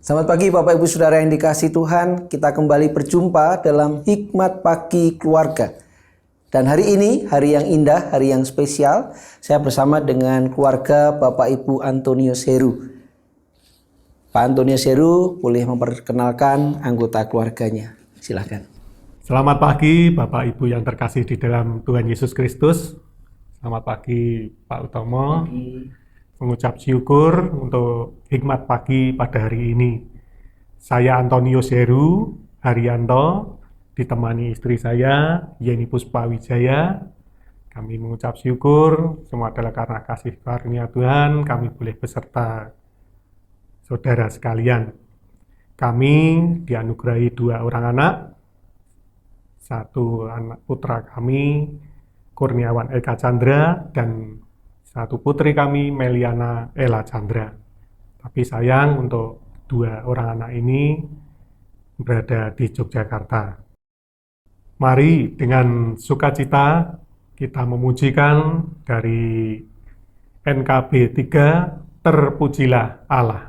Selamat pagi Bapak Ibu Saudara yang dikasihi Tuhan. Kita kembali berjumpa dalam Hikmat Pagi Keluarga. Dan hari ini, hari yang indah, hari yang spesial, saya bersama dengan keluarga Bapak Ibu Antonius Heru. Pak Antonius Heru boleh memperkenalkan anggota keluarganya. Silakan. Selamat pagi Bapak Ibu yang terkasih di dalam Tuhan Yesus Kristus. Selamat pagi Pak Utomo. Mengucap syukur untuk hikmat pagi pada hari ini. Saya Antonius Heru Haryanto, ditemani istri saya Yeni Puspa Wijaya. Kami mengucap syukur, semua adalah karena kasih karunia Tuhan, kami boleh beserta saudara sekalian. Kami dianugerahi 2 orang anak, 1 anak putra kami, Kurniawan Eka Chandra, dan 1 putri kami, Meliana Ella Chandra. Tapi sayang untuk 2 orang anak ini berada di Yogyakarta. Mari dengan sukacita kita memujikan dari NKB 3, Terpujilah Allah.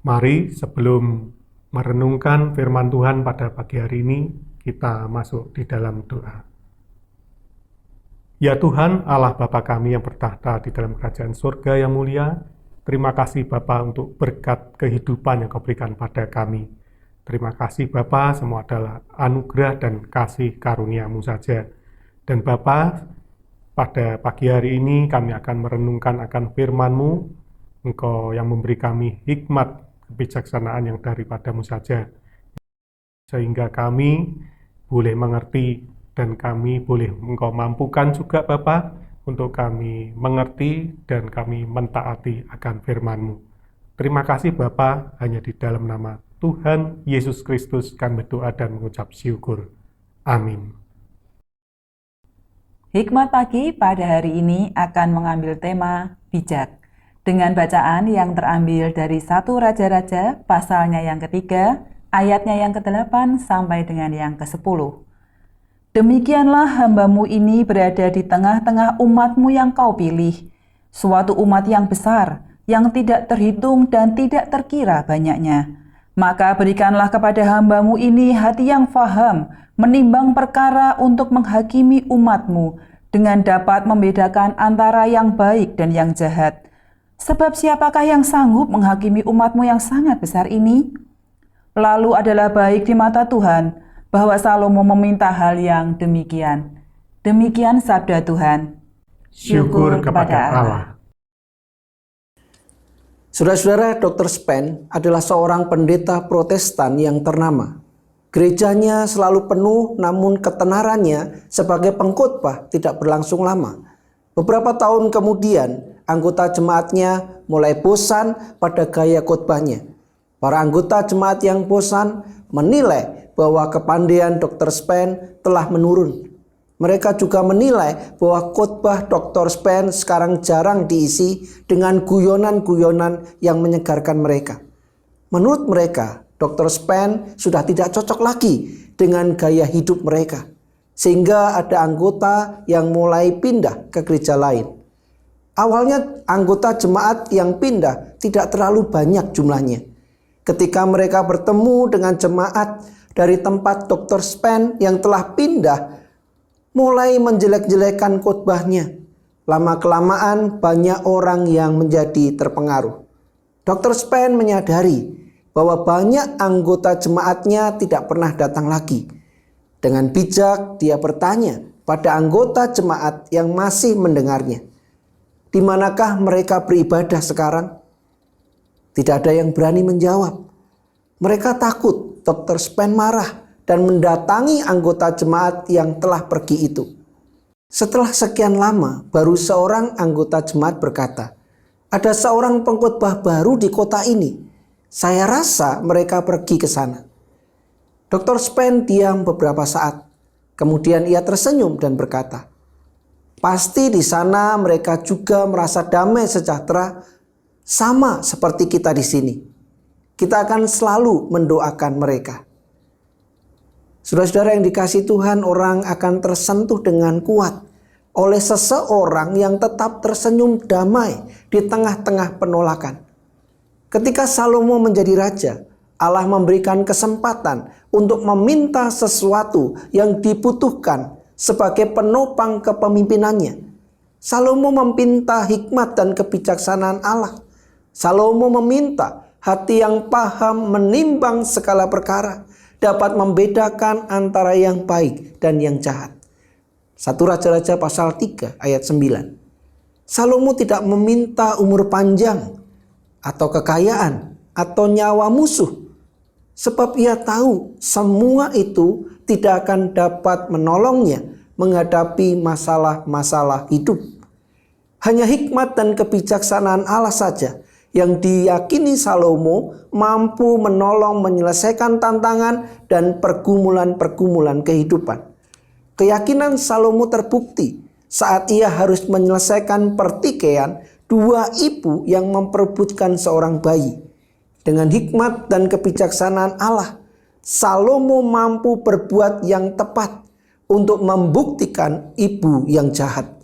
Mari sebelum merenungkan firman Tuhan pada pagi hari ini, kita masuk di dalam doa. Ya Tuhan, Allah Bapa kami yang bertahta di dalam kerajaan surga yang mulia, terima kasih Bapa untuk berkat kehidupan yang Kau berikan pada kami. Terima kasih Bapa, semua adalah anugerah dan kasih karunia-Mu saja. Dan Bapa, pada pagi hari ini kami akan merenungkan akan firman-Mu, Engkau yang memberi kami hikmat kebijaksanaan yang daripadamu saja, sehingga kami boleh mengerti dan kami boleh Engkau mampukan juga Bapa untuk kami mengerti dan kami mentaati akan firman-Mu. Terima kasih Bapa, hanya di dalam nama Tuhan Yesus Kristus kami berdoa dan mengucap syukur. Amin. Hikmat pagi pada hari ini akan mengambil tema bijak, dengan bacaan yang terambil dari 1 Raja-Raja, pasalnya yang ketiga, ayatnya yang ke-8 sampai dengan yang ke-10. Demikianlah hamba-Mu ini berada di tengah-tengah umat-Mu yang Kau pilih, suatu umat yang besar, yang tidak terhitung dan tidak terkira banyaknya. Maka berikanlah kepada hamba-Mu ini hati yang faham, menimbang perkara untuk menghakimi umat-Mu, dengan dapat membedakan antara yang baik dan yang jahat. Sebab siapakah yang sanggup menghakimi umat-Mu yang sangat besar ini? Lalu adalah baik di mata Tuhan bahwa Salomo meminta hal yang demikian. Demikian sabda Tuhan. Syukur kepada Allah. Saudara-saudara, Dr. Spen adalah seorang pendeta Protestan yang ternama. Gerejanya selalu penuh, namun ketenarannya sebagai pengkhotbah tidak berlangsung lama. Beberapa tahun kemudian, anggota jemaatnya mulai bosan pada gaya khotbahnya. Para anggota jemaat yang bosan menilai bahwa kepandaian Dr. Spen telah menurun. Mereka juga menilai bahwa khotbah Dr. Spen sekarang jarang diisi dengan guyonan-guyonan yang menyegarkan mereka. Menurut mereka, Dr. Spen sudah tidak cocok lagi dengan gaya hidup mereka. Sehingga ada anggota yang mulai pindah ke gereja lain. Awalnya anggota jemaat yang pindah tidak terlalu banyak jumlahnya. Ketika mereka bertemu dengan jemaat dari tempat Dr. Spen yang telah pindah, mulai menjelek-jelekan khotbahnya. Lama-kelamaan banyak orang yang menjadi terpengaruh. Dr. Spen menyadari bahwa banyak anggota jemaatnya tidak pernah datang lagi. Dengan bijak dia bertanya pada anggota jemaat yang masih mendengarnya, "Di manakah mereka beribadah sekarang?" Tidak ada yang berani menjawab. Mereka takut Dr. Spen marah dan mendatangi anggota jemaat yang telah pergi itu. Setelah sekian lama, baru seorang anggota jemaat berkata, "Ada seorang pengkhotbah baru di kota ini. Saya rasa mereka pergi ke sana." Dr. Spen diam beberapa saat. Kemudian ia tersenyum dan berkata, "Pasti di sana mereka juga merasa damai sejahtera sama seperti kita di sini. Kita akan selalu mendoakan mereka." Saudara-saudara yang dikasihi Tuhan, orang akan tersentuh dengan kuat oleh seseorang yang tetap tersenyum damai di tengah-tengah penolakan. Ketika Salomo menjadi raja, Allah memberikan kesempatan untuk meminta sesuatu yang dibutuhkan sebagai penopang kepemimpinannya. Salomo meminta hikmat dan kebijaksanaan Allah. Salomo meminta hati yang paham menimbang segala perkara, dapat membedakan antara yang baik dan yang jahat. 1 Raja-Raja pasal 3 ayat 9. Salomo tidak meminta umur panjang atau kekayaan atau nyawa musuh, sebab ia tahu semua itu tidak akan dapat menolongnya menghadapi masalah-masalah hidup. Hanya hikmat dan kebijaksanaan Allah saja yang diyakini Salomo mampu menolong menyelesaikan tantangan dan pergumulan-pergumulan kehidupan. Keyakinan Salomo terbukti saat ia harus menyelesaikan pertikaian dua ibu yang memperebutkan seorang bayi. Dengan hikmat dan kebijaksanaan Allah, Salomo mampu berbuat yang tepat untuk membuktikan ibu yang jahat.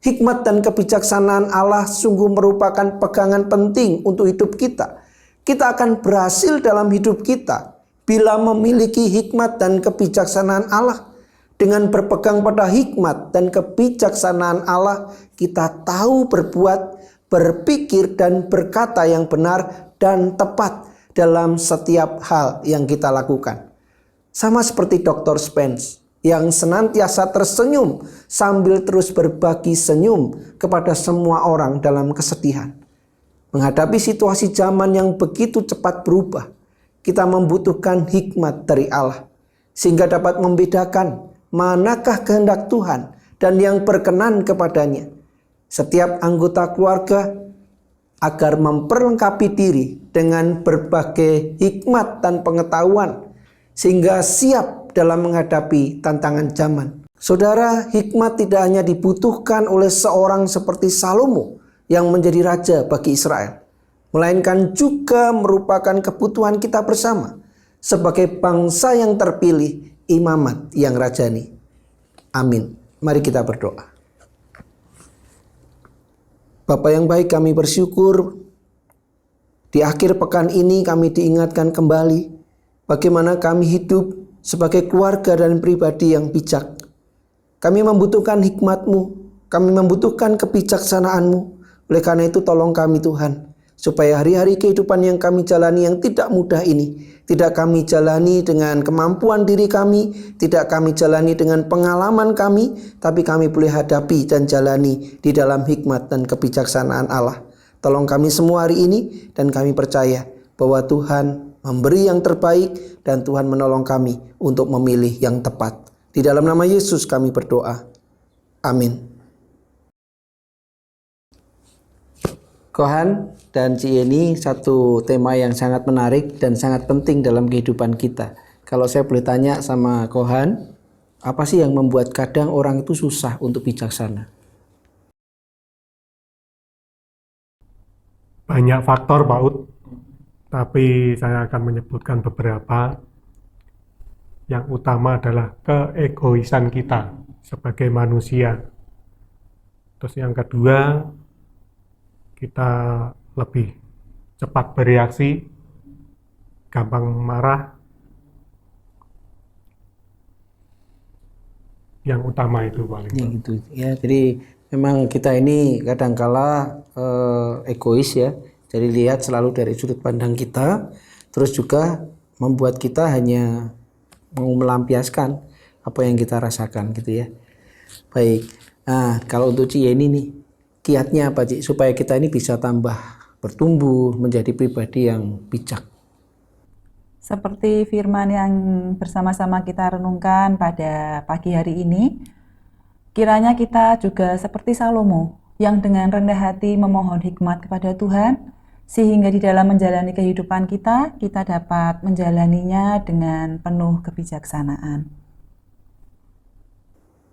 Hikmat dan kebijaksanaan Allah sungguh merupakan pegangan penting untuk hidup kita. Kita akan berhasil dalam hidup kita bila memiliki hikmat dan kebijaksanaan Allah. Dengan berpegang pada hikmat dan kebijaksanaan Allah, kita tahu berbuat, berpikir, dan berkata yang benar dan tepat dalam setiap hal yang kita lakukan. Sama seperti Dr. Spence yang senantiasa tersenyum sambil terus berbagi senyum kepada semua orang dalam kesedihan. Menghadapi situasi zaman yang begitu cepat berubah, kita membutuhkan hikmat dari Allah sehingga dapat membedakan manakah kehendak Tuhan dan yang berkenan kepadanya. Setiap anggota keluarga agar memperlengkapi diri dengan berbagai hikmat dan pengetahuan sehingga siap dalam menghadapi tantangan zaman. Saudara, hikmat tidak hanya dibutuhkan oleh seorang seperti Salomo yang menjadi raja bagi Israel, melainkan juga merupakan kebutuhan kita bersama sebagai bangsa yang terpilih, imamat yang rajani. Amin. Mari kita berdoa. Bapa yang baik, kami bersyukur di akhir pekan ini kami diingatkan kembali bagaimana kami hidup sebagai keluarga dan pribadi yang bijak. Kami membutuhkan hikmat-Mu, kami membutuhkan kebijaksanaan-Mu. Oleh karena itu tolong kami Tuhan, supaya hari-hari kehidupan yang kami jalani yang tidak mudah ini tidak kami jalani dengan kemampuan diri kami, tidak kami jalani dengan pengalaman kami, tapi kami boleh hadapi dan jalani di dalam hikmat dan kebijaksanaan Allah. Tolong kami semua hari ini, dan kami percaya bahwa Tuhan memberi yang terbaik dan Tuhan menolong kami untuk memilih yang tepat. Di dalam nama Yesus kami berdoa. Amin. Kohan dan Ci Yeni, satu tema yang sangat menarik dan sangat penting dalam kehidupan kita. Kalau saya boleh tanya sama Kohan, apa sih yang membuat kadang orang itu susah untuk bijaksana? Banyak faktor, Pak Ud, tapi saya akan menyebutkan beberapa. Yang utama adalah keegoisan kita sebagai manusia. Terus yang kedua, kita lebih cepat bereaksi, gampang marah. Yang utama itu paling. Ya gitu ya. Jadi memang kita ini kadangkala egois ya. Jadi lihat selalu dari sudut pandang kita, terus juga membuat kita hanya mau melampiaskan apa yang kita rasakan gitu ya. Baik. Nah, kalau untuk Ci Yeni nih, kiatnya apa Ci supaya kita ini bisa tambah bertumbuh menjadi pribadi yang bijak? Seperti firman yang bersama-sama kita renungkan pada pagi hari ini, kiranya kita juga seperti Salomo yang dengan rendah hati memohon hikmat kepada Tuhan, sehingga di dalam menjalani kehidupan kita dapat menjalaninya dengan penuh kebijaksanaan.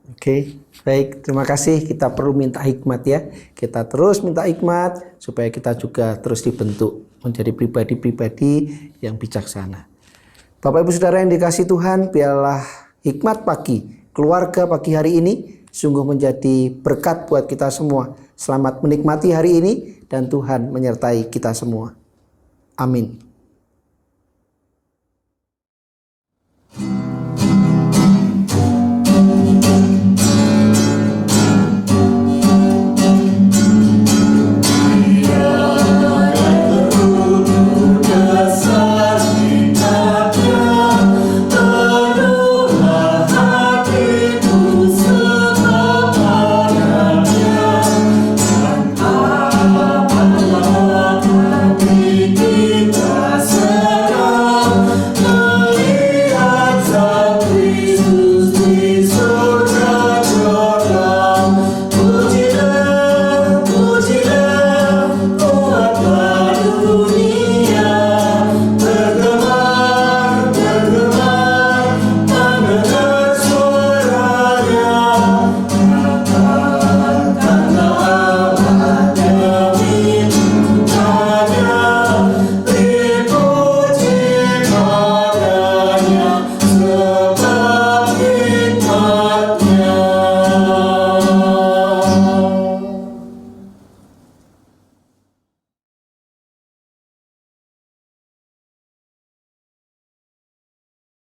Oke, baik. Terima kasih. Kita perlu minta hikmat ya. Kita terus minta hikmat supaya kita juga terus dibentuk menjadi pribadi-pribadi yang bijaksana. Bapak Ibu Saudara yang dikasihi Tuhan, biarlah hikmat pagi, keluarga pagi hari ini sungguh menjadi berkat buat kita semua. Selamat menikmati hari ini dan Tuhan menyertai kita semua. Amin.